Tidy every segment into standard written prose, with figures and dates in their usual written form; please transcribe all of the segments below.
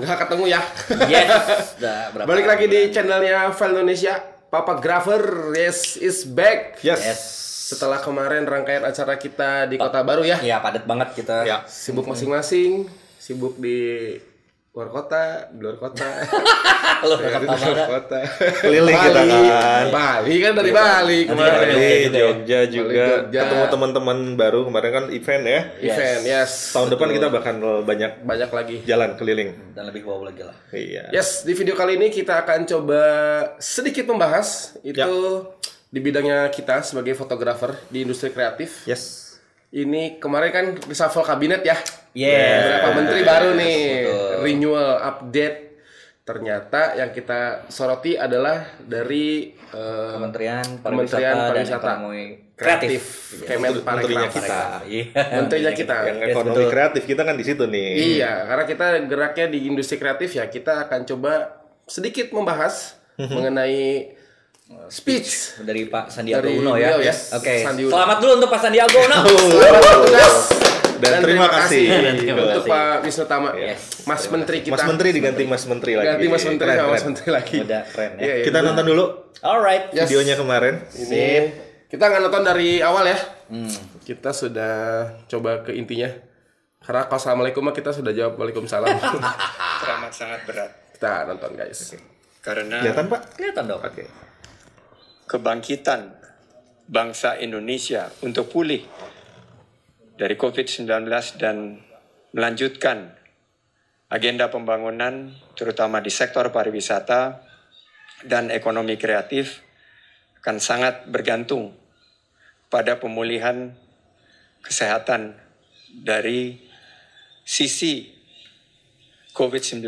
nggak ketemu ya. Yes. Balik lagi di channelnya File Indonesia. Papa Grafer, yes, is back. Yes. Setelah kemarin rangkaian acara kita di Kota Baru ya. Iya, padat banget kita. Ya. Sibuk masing-masing, sibuk di luar kota, di luar kota. Luar kota mana? Kota. Keliling kita kan. Bali kan dari Bali kemarin. Bali, Jogja juga. Jogja. Ketemu teman-teman baru kemarin kan event ya. Event, yes. Tahun depan kita bakal banyak lagi. jalan keliling. Dan lebih wow lagi lah. Iya. Yes, di video kali ini kita akan coba sedikit membahas itu di bidangnya kita sebagai fotografer di industri kreatif. Yes. Ini kemarin kan reshuffle kabinet ya. Yeah. Beberapa menteri baru nih, betul. renewal, update. Ternyata yang kita soroti adalah dari Kementerian Pariwisata dan Ekonomi Kreatif. Menterinya Kemenparekraf. kita. Menterinya kita. Yang ekonomi kreatif kita kan di situ nih. Iya, karena kita geraknya di industri kreatif ya, kita akan coba sedikit membahas mengenai speech dari Pak Sandiaga dari Uno ya. beliau ya. Oke. Sandi Uno. Selamat dulu untuk Pak Sandiaga Uno. Selamat bertugas Dan terima kasih. untuk Pak Wisnu Tama, Yes. Mas Menteri kita. Mas Menteri diganti Mas Menteri lagi. Ganti Mas Menteri Keren, sama Mas keren. Menteri lagi. Udah keren ya. Iya, iya. Kita nonton dulu Alright. Yes. videonya kemarin. Ini kita nggak nonton dari awal ya. Kita sudah coba ke intinya. Karena kalau assalamualaikum mah kita sudah jawab waalaikumsalam. Teramat sangat berat Kita nonton guys. karena Kelihatan Pak? Kelihatan dong. Oke. kebangkitan bangsa Indonesia untuk pulih dari COVID-19 dan melanjutkan agenda pembangunan terutama di sektor pariwisata dan ekonomi kreatif akan sangat bergantung pada pemulihan kesehatan dari sisi COVID-19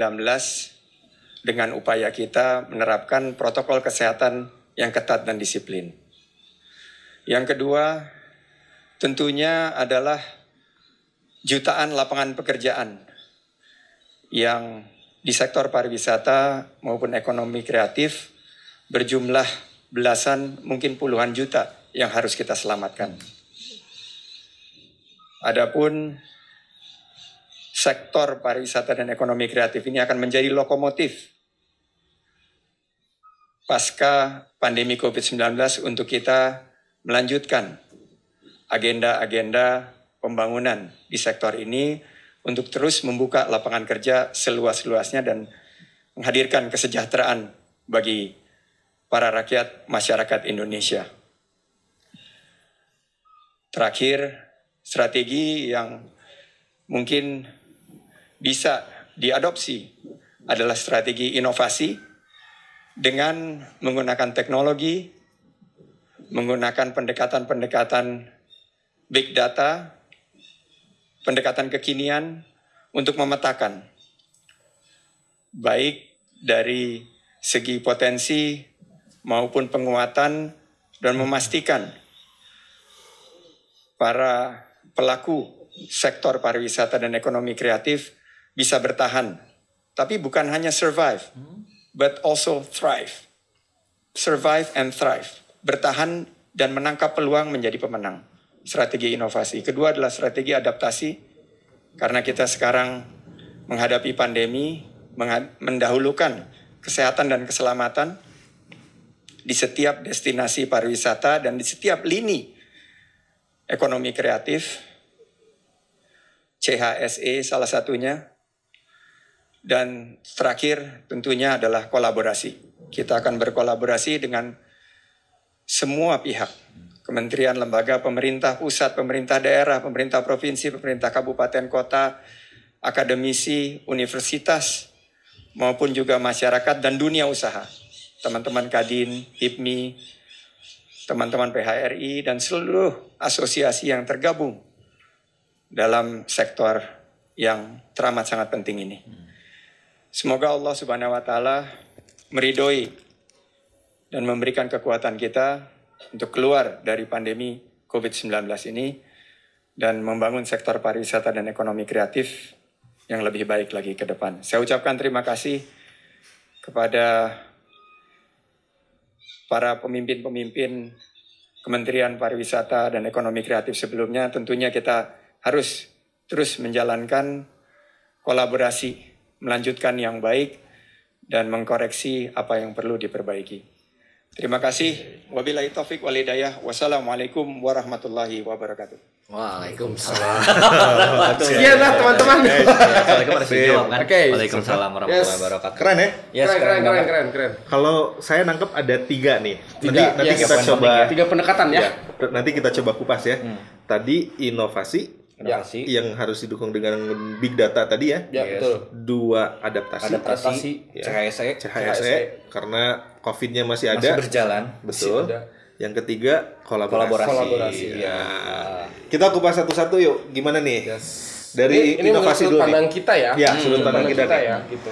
dengan upaya kita menerapkan protokol kesehatan yang ketat dan disiplin. Yang kedua, tentunya adalah jutaan lapangan pekerjaan yang di sektor pariwisata maupun ekonomi kreatif berjumlah belasan, mungkin puluhan juta yang harus kita selamatkan. Adapun sektor pariwisata dan ekonomi kreatif ini akan menjadi lokomotif pasca pandemi COVID-19 untuk kita melanjutkan agenda-agenda pembangunan di sektor ini untuk terus membuka lapangan kerja seluas-luasnya dan menghadirkan kesejahteraan bagi para rakyat masyarakat Indonesia. Terakhir, strategi yang mungkin bisa diadopsi adalah strategi inovasi dengan menggunakan teknologi, menggunakan pendekatan-pendekatan big data, pendekatan kekinian untuk memetakan baik dari segi potensi maupun penguatan dan memastikan para pelaku sektor pariwisata dan ekonomi kreatif bisa bertahan, tapi bukan hanya survive, but also thrive. Survive and thrive. Bertahan dan menangkap peluang menjadi pemenang. Strategi inovasi. Kedua adalah strategi adaptasi. Karena kita sekarang menghadapi pandemi, mendahulukan kesehatan dan keselamatan di setiap destinasi pariwisata dan di setiap lini ekonomi kreatif. CHSE salah satunya. Dan terakhir tentunya adalah kolaborasi. Kita akan berkolaborasi dengan semua pihak. Kementerian, lembaga, pemerintah pusat, pemerintah daerah, pemerintah provinsi, pemerintah kabupaten kota, akademisi, universitas, maupun juga masyarakat dan dunia usaha. Teman-teman Kadin, HIPMI, teman-teman PHRI, dan seluruh asosiasi yang tergabung dalam sektor yang teramat sangat penting ini. Semoga Allah Subhanahu wa Ta'ala meridhoi dan memberikan kekuatan kita untuk keluar dari pandemi COVID-19 ini dan membangun sektor pariwisata dan ekonomi kreatif yang lebih baik lagi ke depan. Saya ucapkan terima kasih kepada para pemimpin-pemimpin Kementerian Pariwisata dan Ekonomi Kreatif sebelumnya. Tentunya kita harus terus menjalankan kolaborasi melanjutkan yang baik, dan mengkoreksi apa yang perlu diperbaiki. Terima kasih. Wabillahi taufik wal hidayah. Wassalamualaikum warahmatullahi wabarakatuh. Waalaikumsalam. Sekian lah teman-teman. Assalamualaikum warahmatullahi wabarakatuh. Oke. Waalaikumsalam warahmatullahi wabarakatuh. Keren ya? Yes, Keren. Kalau saya nangkep ada 3 nih. Tiga, Nanti yes. kita coba. 3 pendekatan ya. Nanti kita coba kupas ya. Tadi inovasi Inovasi. yang harus didukung dengan big data tadi ya. Ya, Yes. betul. 2 adaptasi. Adaptasi. Ya. CHSE. CHSE karena COVID-nya masih Masih ada. berjalan. Betul. Masih ada. Yang ketiga Kolaborasi. Ya. Kita kupas satu-satu yuk. Gimana nih? Yes. Dari ini inovasi menurut dulu pandang nih. kita ya. Ya, sudut pandang kita nih. ya gitu.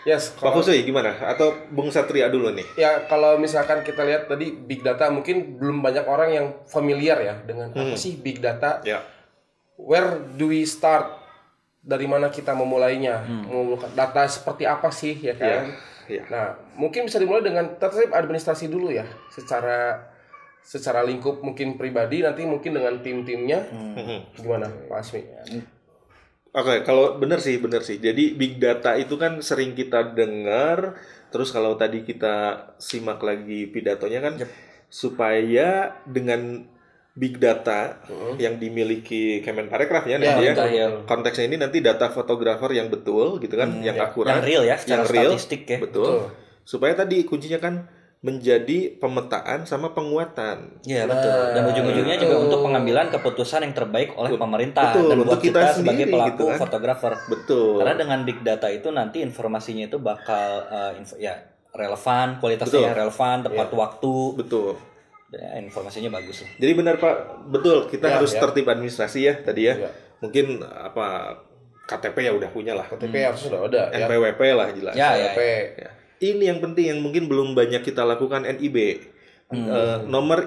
Yes, Pak Kusui gimana? Atau Bung Satria dulu nih? ya kalau misalkan kita lihat tadi big data mungkin belum banyak orang yang familiar ya dengan apa sih big data. Ya. Where do we start? Dari mana kita memulainya? Mengumpulkan data seperti apa sih ya kan? Iya. Nah, mungkin bisa dimulai dengan tertib administrasi dulu ya, secara lingkup mungkin pribadi, nanti mungkin dengan tim-timnya. Gimana, Pak Asmi? Oke, kalau benar sih. Jadi big data itu kan sering kita dengar, terus kalau tadi kita simak lagi pidatonya kan, supaya dengan big data yang dimiliki Kemenparekraf ya, nanti ya, betul, ya. konteksnya ini nanti data fotografer yang betul gitu kan, yang akurat, Yang real ya, secara statistik ya. betul. Supaya tadi kuncinya kan menjadi pemetaan sama penguatan. Iya betul. Dan ujung-ujungnya juga untuk pengambilan keputusan yang terbaik oleh pemerintah Betul, dan buat untuk kita kita sebagai sendiri pelaku gitu kan. fotografer. Betul. Karena dengan big data itu nanti informasinya itu bakal relevan, kualitasnya relevan, tepat waktu. Betul. Ya, informasinya bagus lah. Jadi benar Pak, betul kita harus tertib administrasi ya tadi ya. Ya. Mungkin KTP ya udah punya lah. KTP harus sudah ada ya. NPWP lah jelas. Ya, KTP. Ya. Ini yang penting yang mungkin belum banyak kita lakukan NIB. Nomor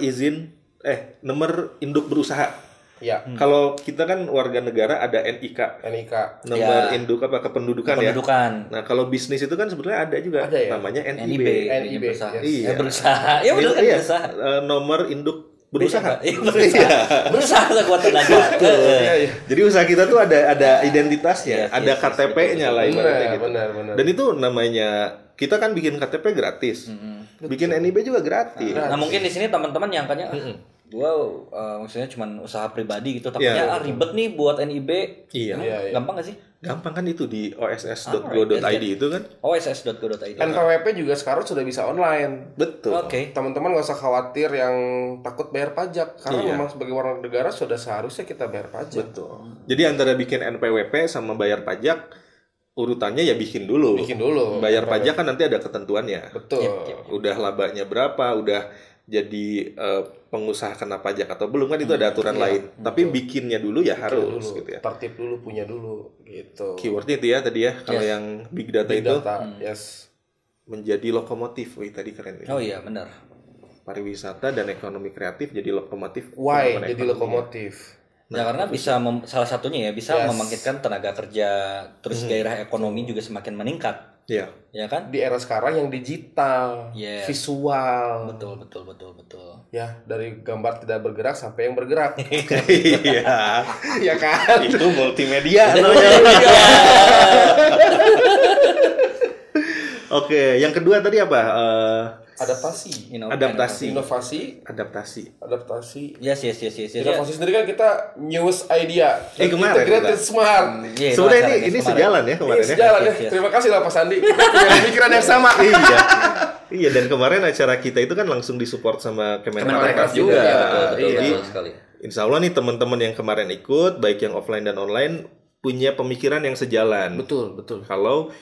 nomor induk berusaha. Ya, Kalau kita kan warga negara ada NIK. NIK. Nomor Ya. induk kependudukan ya. Kependudukan. Nah, kalau bisnis itu kan sebetulnya ada juga Ada ya? namanya NIB. NIB, berusaha. yes. Iya. Berusaha. Ya benar kan Iya, berusaha. nomor induk berusaha. Iya, berusaha. Berusaha sekuat tenaga. Jadi usaha kita tuh ada identitasnya, Yes, ada yes, KTP-nya lah ibaratnya gitu. Benar. Dan itu namanya kita kan bikin KTP gratis, bikin NIB juga gratis. Nah mungkin di sini teman-teman nyangkanya maksudnya cuma usaha pribadi gitu takutnya Iya, ribet nih buat NIB. Iya, Iya. Gampang gak sih? gampang kan itu di oss.go.id itu kan. oss.go.id. NPWP juga sekarang sudah bisa online. Betul. Oke. Teman-teman nggak usah khawatir yang takut bayar pajak karena Iya. memang sebagai warga negara sudah seharusnya kita bayar pajak. Betul. Jadi antara bikin NPWP sama bayar pajak urutannya ya bikin dulu. Bikin dulu. Bayar pajak kan nanti ada ketentuannya. Betul. Udah labanya berapa, udah jadi pengusaha kena pajak atau belum kan itu ada aturan lain. Tapi bikinnya dulu ya harus Dulu, gitu ya. tertib dulu, punya dulu gitu. Keywordnya itu ya tadi ya. Kalau yang big data Big itu data, yes. menjadi lokomotif. Wih tadi keren itu. Oh iya benar. Pariwisata dan ekonomi kreatif jadi lokomotif. Why pengembangan jadi ekonomi. lokomotif? Ya karena bisa salah satunya ya bisa Yes. membangkitkan tenaga kerja, terus gairah ekonomi juga semakin meningkat, Iya. ya kan? Di era sekarang yang digital, Yes. visual, Betul. ya dari gambar tidak bergerak sampai yang bergerak, Iya. ya kan? Itu multimedia namanya. Oke, yang kedua tadi apa? Adaptasi, Adaptasi. adaptasi. Yes. Inovasi sendiri kan kita news idea, Kemarin integrated kita. smart. Iya, Sebenarnya kemarin. ini sejalan ya kemarin Ini ya. sejalan ya. Yes. Terima kasih lah Pak Sandi. Kita punya pemikiran yang sama. Iya. Iya, dan kemarin acara kita itu kan langsung disupport sama Kemenparekraf juga. juga. Betul Jadi sekali. insya Allah nih teman-teman yang kemarin ikut, baik yang offline dan online, punya pemikiran yang sejalan. Betul. Kalau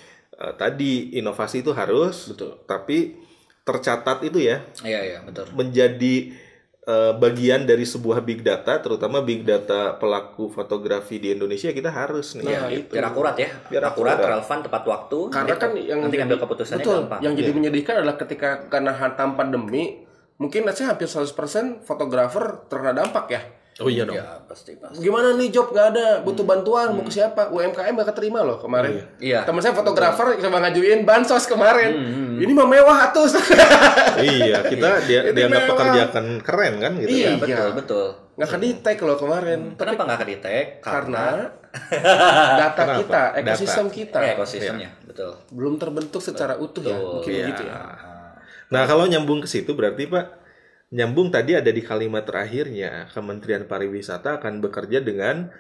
tadi inovasi itu harus, tapi tercatat itu ya Iya, betul. menjadi bagian dari sebuah big data, terutama big data pelaku fotografi di Indonesia kita harus nih. Iya, biar akurat ya. Biar akurat, akurat. relevan, tepat waktu. Karena kan yang nanti ngambil keputusannya betul, gampang. yang jadi menyedihkan adalah ketika karena hantam pandemi, mungkin saya hampir 100% fotografer terkena dampak ya. Oh iya dong. Ya, pasti. Gimana nih job nggak ada, butuh bantuan, mau ke siapa? UMKM gak keterima loh kemarin. Iya. Teman saya fotografer coba ngajuin bansos kemarin. Ini mah mewah atus. Iya, kita dianggap mewah. pekerjaan keren kan gitu. Iya. Betul. Nggak kedetek loh kemarin. Kenapa nggak kedetek? Karena data Kenapa? kita, ekosistem Data. kita. ekosistemnya. Betul. Belum terbentuk secara utuh ya, mungkin Iya. gitu ya. Nah, kalau nyambung ke situ berarti Pak, nyambung tadi ada di kalimat terakhirnya, Kementerian Pariwisata akan bekerja dengan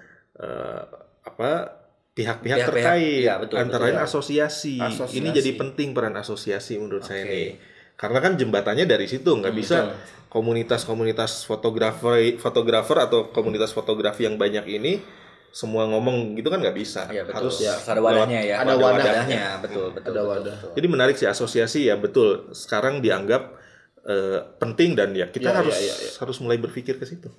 pihak-pihak terkait, iya, betul, antara lain asosiasi. Asosiasi. Ini jadi penting peran asosiasi menurut saya nih. Karena kan jembatannya dari situ, nggak bisa komunitas-komunitas fotografer atau komunitas fotografi yang banyak ini semua ngomong gitu kan nggak bisa. Iya, betul. Harus Ya, ada wadahnya ya. Ada wadahnya, betul. Ada wadah. Jadi menarik sih asosiasi ya, betul. Sekarang dianggap penting dan ya kita harus mulai berpikir ke situ.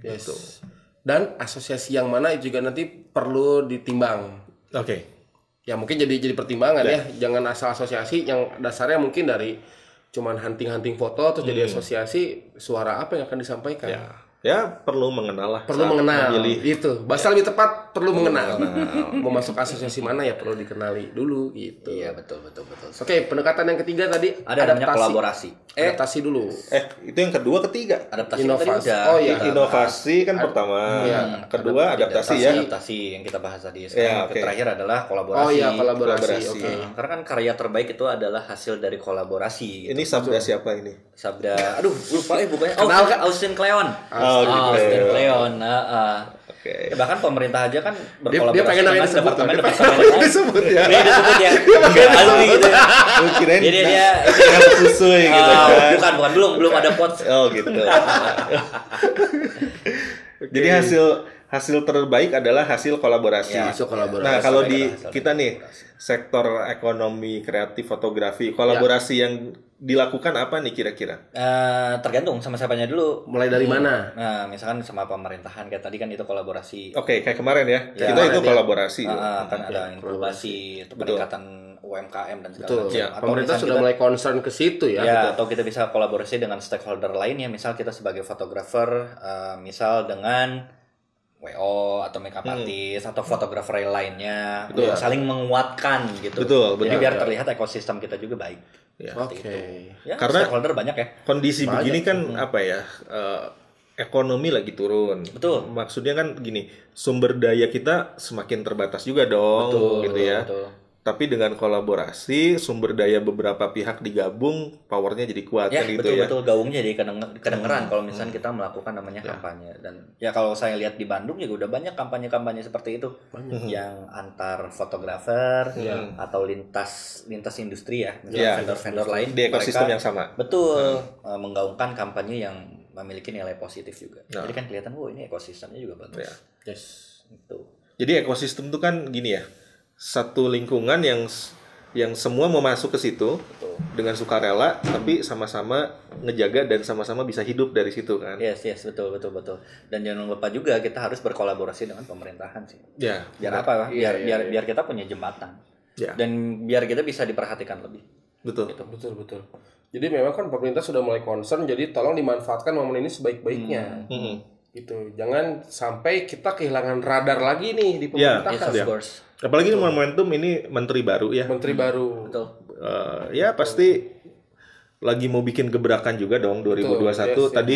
Yes. Dan asosiasi yang mana juga nanti perlu ditimbang. Oke. Ya mungkin jadi pertimbangan ya. Jangan asal asosiasi yang dasarnya mungkin dari cuman hunting-hunting foto terus jadi asosiasi, suara apa yang akan disampaikan. Ya perlu mengenal lah. Perlu saat mengenal memilih. itu. Bahasa lebih tepat perlu mengenal. Mau masuk asosiasi mana ya perlu dikenali dulu gitu. Iya, betul. Oke, pendekatan yang ketiga tadi Ada namanya kolaborasi. Adaptasi dulu. Itu yang kedua, ketiga. Adaptasi Inovasi. tadi udah. Oh, iya. Inovasi kan pertama. Kedua adaptasi ya. Adaptasi yang kita bahas tadi. Sekarang oke. yang terakhir adalah kolaborasi. Oh iya, kolaborasi. Kolaborasi. Oke. Karena kan karya terbaik itu adalah hasil dari kolaborasi. Gitu. Ini sabda siapa ini? Sabda, aduh lupa bukannya. Kenal kan? Austin Kleon. Gitu. Austin Kleon. Oke. Ya, bahkan pemerintah aja kan Dia berkolaborasi pengen namanya dengan disebut. departemen-departemen lain. Disebut ya. Dia disebut ya. Alumni gitu ya. Lu kirain Dia kusui gitu kan. bukan belum ada pot. Oh gitu. Jadi hasil terbaik adalah hasil kolaborasi. Ya, Masuk kolaborasi. Nah, kalau Sampai di ke hasil kita nih sektor ekonomi kreatif fotografi, kolaborasi yang dilakukan apa nih kira-kira? Tergantung sama siapanya dulu. Mulai dari mana? Nah, misalkan sama pemerintahan kayak tadi kan itu kolaborasi. Oke, kayak kemarin ya. Ya, Kita itu kemarin ya. kolaborasi. Kan ada inkubasi, itu peningkatan UMKM dan segala Betul. macam. Ya, Atau Pemerintah misal sudah kita- mulai concern ke situ ya. Ya, atau kita bisa kolaborasi dengan stakeholder lainnya. Misal kita sebagai fotografer, misal dengan WO atau makeup artist atau fotografer lainnya, saling menguatkan gitu. Betul, Jadi betul. biar terlihat ekosistem kita juga baik. Ya. Oke. Ya, Karena- stakeholder banyak ya. Kondisi begini kan apa ya? Ekonomi lagi turun. Betul. Maksudnya kan gini, sumber daya kita semakin terbatas juga dong, gitu ya. Betul. Tapi dengan kolaborasi, sumber daya beberapa pihak digabung, powernya jadi kuat Ya, kan gitu ya. betul gaungnya jadi kedengeran kalau misalnya kita melakukan namanya kampanye. Dan ya kalau saya lihat di Bandung juga udah banyak kampanye-kampanye seperti itu yang antar fotografer atau lintas industri ya, misalnya Ya, vendor-vendor lain di ekosistem mereka- yang sama. betul menggaungkan kampanye yang memiliki nilai positif juga. Jadi kan kelihatan ini ekosistemnya juga bagus. Ya. Yes. Itu. Jadi ekosistem itu kan gini ya, satu lingkungan yang semua mau masuk ke situ dengan sukarela, tapi sama-sama ngejaga dan sama-sama bisa hidup dari situ kan. Yes, betul. Dan jangan lupa juga kita harus berkolaborasi dengan pemerintahan sih. Ya, Biar apa? Biar kita punya jembatan. Ya. Dan biar kita bisa diperhatikan lebih. betul. Betul. Jadi memang kan pemerintah sudah mulai concern, jadi tolong dimanfaatkan momen ini sebaik-baiknya. Gitu. Jangan sampai kita kehilangan radar lagi nih di Ya, pemerintahan. Yes, of course. Apalagi ini momentum ini menteri baru ya. Menteri baru. Betul. Ya pasti lagi mau bikin gebrakan juga dong 2021. Betul, yes, Tadi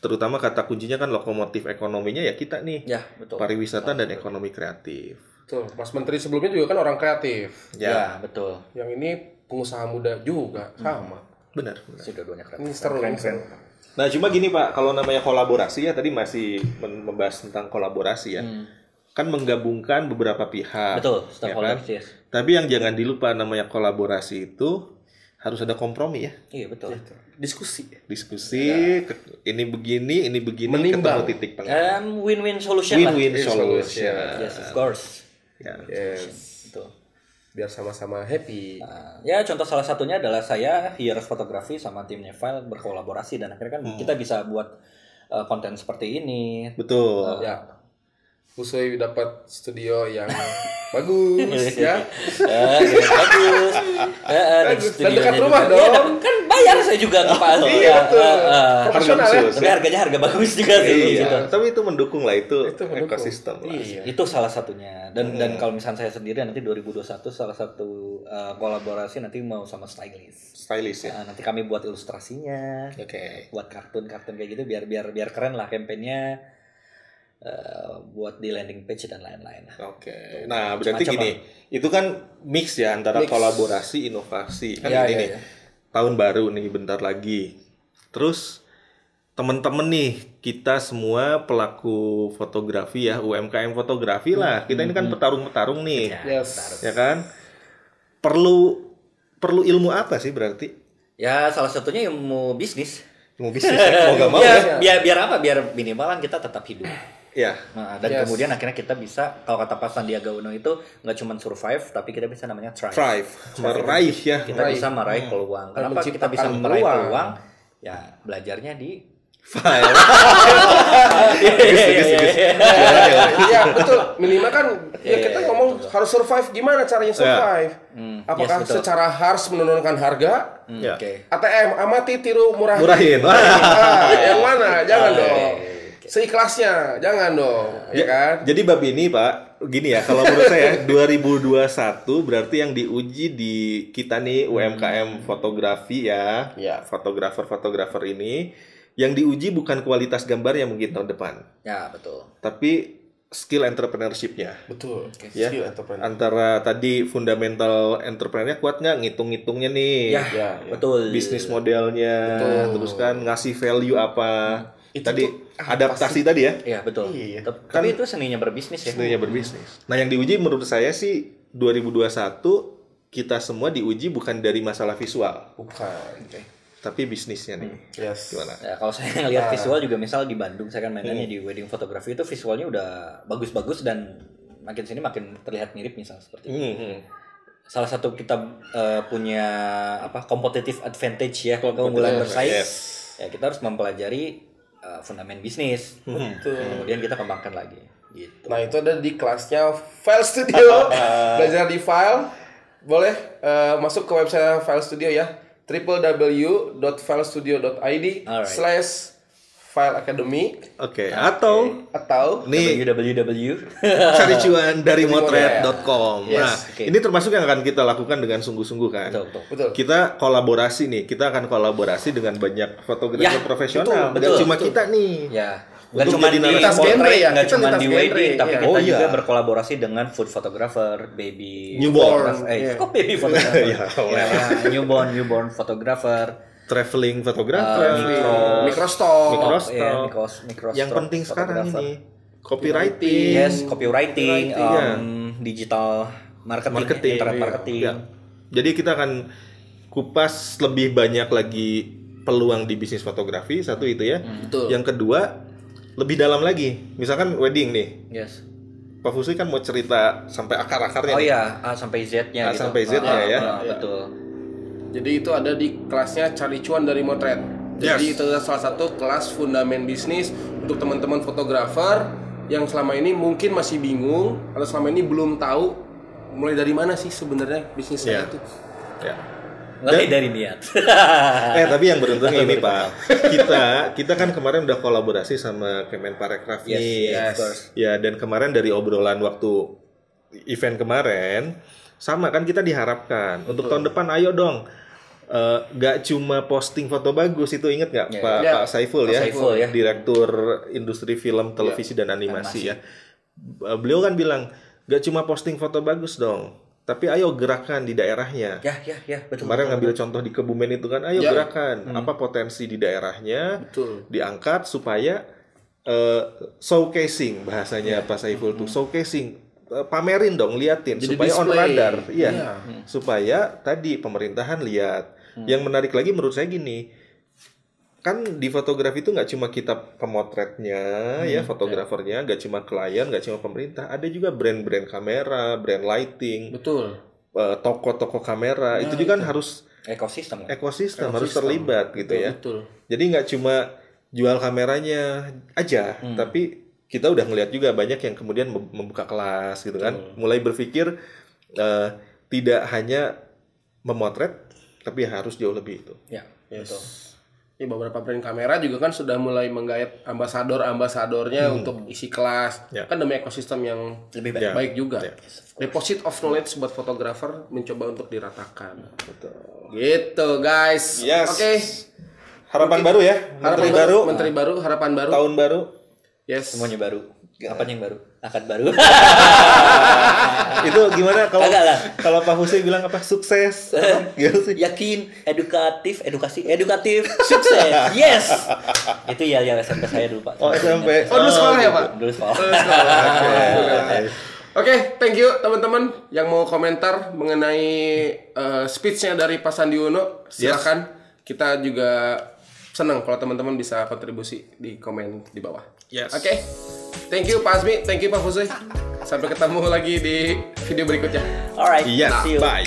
terutama kata kuncinya kan lokomotif ekonominya ya kita nih. Ya, betul. Pariwisata dan ekonomi kreatif. Betul. Mas Menteri sebelumnya juga kan orang kreatif. Ya, betul. Yang ini pengusaha muda juga sama. Benar. Sudah dua keren. Ini seru ini seru. Nah cuma gini Pak, kalau namanya kolaborasi ya tadi masih membahas tentang kolaborasi ya. Kan menggabungkan beberapa pihak. Betul, ya stakeholders, kan? yes. Tapi yang jangan dilupa namanya kolaborasi itu harus ada kompromi ya. Iya, betul. Diskusi. Diskusi, ini begini, Menimbang. ketemu titik tengah. Win-win solution lah. Win-win solution. Yes, of course. Ya. Yes. Betul. Biar sama-sama happy. Ya, contoh salah satunya adalah saya Heroes Fotografi sama timnya File berkolaborasi dan akhirnya kan kita bisa buat konten seperti ini. Betul. Ya. Usui dapat studio yang bagus ya. Bagus. Dan dekat rumah dong. Kan bayar saya juga ke Pak Azul. Iya, betul. Profesional ya. khusus. Tapi harganya harga bagus juga sih. Iya, gitu. tapi itu mendukung lah itu mendukung. ekosistem lah. Iya. Itu salah satunya. Dan kalau misalnya saya sendiri nanti 2021 salah satu kolaborasi nanti mau sama stylist. Stylish ya. Nanti kami buat ilustrasinya, Oke. buat kartun kayak gitu biar keren lah kampanyenya. buat di landing page dan lain-lain. Oke. Nah, berarti Macam-macam gini, itu kan mix ya antara kolaborasi, inovasi. Kan Iya, ini iya, nih, iya. tahun baru nih bentar lagi. Terus teman-teman nih, kita semua pelaku fotografi ya, UMKM fotografi lah. Kita ini kan petarung-petarung nih. Yes. Ya kan? Perlu ilmu apa sih berarti? Ya salah satunya ilmu bisnis. Ilmu bisnis ya? Mau gak mau ya? Biar apa? Biar minimalan kita tetap hidup. Ya. Nah, dan kemudian akhirnya kita bisa, kalau kata Pak Sandiaga Uno itu nggak cuma survive, tapi kita bisa namanya thrive. Meraih ya. Kita bisa meraih peluang. Kenapa kita bisa meraih peluang? Ya belajarnya di File. Iya betul, minimal kan ya kita ngomong harus survive, gimana caranya survive? Apakah betul. secara harus menurunkan harga? Ya. Oke. ATM amati tiru murahin. Murahin. Yang mana? Jangan dong. Seikhlasnya, jangan dong, ya kan? Jadi bab ini Pak, gini ya, kalau menurut saya 2021 berarti yang diuji di kita nih UMKM fotografi ya, Ya. fotografer ini, yang diuji bukan kualitas gambar yang mungkin tahun depan, Ya betul. tapi skill entrepreneurship-nya. Betul. Ya, Skill entrepreneur. antara tadi fundamental entrepreneur kuat nggak ngitung-ngitungnya nih, Ya. Betul. bisnis modelnya, terus kan ngasih value apa, Itu tadi tuh, adaptasi tadi ya. Iya betul. Iya. Tapi itu seninya berbisnis ya. Tentunya berbisnis. Nah, yang diuji menurut saya sih 2021 kita semua diuji bukan dari masalah visual, Bukan. tapi bisnisnya nih. Yes. Gimana? Ya, kalau saya ngelihat visual juga misal di Bandung saya kan mainannya di wedding photography itu visualnya udah bagus-bagus dan makin sini makin terlihat mirip misal seperti itu. Salah satu kita punya competitive advantage ya, keunggulan bersaing. Yes. Ya kita harus mempelajari fundament bisnis. Kemudian kita kembangkan lagi gitu. Nah itu ada di kelasnya File Studio. Belajar di file. Boleh masuk ke website File Studio ya, www.filestudio.id/File Academy. Oke, atau nih www. cari cuan dari motret.com. Yes, Nah, ini termasuk yang akan kita lakukan dengan sungguh-sungguh kan. Betul. Kita kolaborasi nih, kita akan kolaborasi dengan banyak fotografer Ya, profesional. betul, Dan cuma betul. kita nih. Ya, Untuk nggak cuma jadi di lintas genre portrait, ya, nggak kita cuma lintas di genre, wedding, tapi iya. kita Oh, juga iya. berkolaborasi dengan food photographer, baby Newborn. photographer. Iya. Kok baby photographer? Ya Allah. Ya, newborn photographer, Traveling fotografer, Microstock. micro yang penting sekarang photographer. ini copywriting. Yes, copywriting, ya. digital marketing, internet marketing. Ya. Jadi kita akan kupas lebih banyak lagi peluang di bisnis fotografi, satu itu ya. Betul. Yang kedua, lebih dalam lagi. Misalkan wedding nih. Yes. Pak Fusri kan mau cerita sampai akar-akarnya Oh nih. iya, A sampai Z-nya A gitu. sampai Z-nya ya. Betul. Jadi itu ada di kelasnya Cari Cuan dari Motret. Jadi itu adalah salah satu kelas fundamen bisnis untuk teman-teman fotografer yang selama ini mungkin masih bingung atau selama ini belum tahu mulai dari mana sih sebenarnya bisnis saya itu. Ya. Mulai dari niat. Tapi yang beruntung ini Pak, kita kan kemarin udah kolaborasi sama Kemenparekraf nih. Yes, of course. Ya, dan kemarin dari obrolan waktu event kemarin sama kan kita diharapkan untuk tahun depan ayo dong. Gak cuma posting foto bagus itu, inget nggak Pak Saiful Pak ya, Saiful ya. Direktur Industri Film, Televisi dan Animasi ya. Beliau kan bilang gak cuma posting foto bagus dong, tapi ayo gerakan di daerahnya. Ya, betul. Kemarin ngambil contoh di Kebumen itu kan, ayo gerakan apa potensi di daerahnya, diangkat supaya showcasing bahasanya Pak Saiful tuh, showcasing, pamerin dong, liatin jadi supaya on display. radar, supaya tadi pemerintahan lihat. Yang menarik lagi menurut saya gini, kan di fotografi itu nggak cuma kita pemotretnya ya, fotografernya, nggak cuma klien, nggak cuma pemerintah, ada juga brand-brand kamera, brand lighting, Betul. toko-toko kamera, itu juga kan harus Ekosistem. harus terlibat gitu ya. Betul. Jadi nggak cuma jual kameranya aja, tapi kita udah ngelihat juga banyak yang kemudian membuka kelas gitu kan, mulai berpikir tidak hanya memotret, tapi harus jauh lebih itu. Ya, betul. Ini beberapa brand kamera juga kan sudah mulai menggait ambasadornya untuk isi kelas. Ya. Kan demi ekosistem yang Lebih baik. baik juga. Ya. Deposit of knowledge buat fotografer mencoba untuk diratakan. Betul. Gitu guys. Yes. Oke. Harapan baru ya, Harapan menteri baru, harapan baru. tahun baru. Yes. Semuanya baru. Apanya yang baru? Akad baru. Itu gimana kalau Pak Hussein bilang apa? Sukses. Gitu sih. Yakin, edukatif, sukses. Yes. Itu ya yang SMP saya dulu, Pak. Oh, SMP. Oh, dulu sekolah ya, Pak? Dulu sekolah. Oke, thank you teman-teman yang mau komentar mengenai speech-nya dari Pak Sandi Uno. Silakan. Kita juga senang kalau teman-teman bisa kontribusi di komen di bawah. Yes. Oke. Thank you Pak Azmi, thank you Pak Fuzui. Sampai ketemu lagi di video berikutnya. Alright, Iya, see you. bye.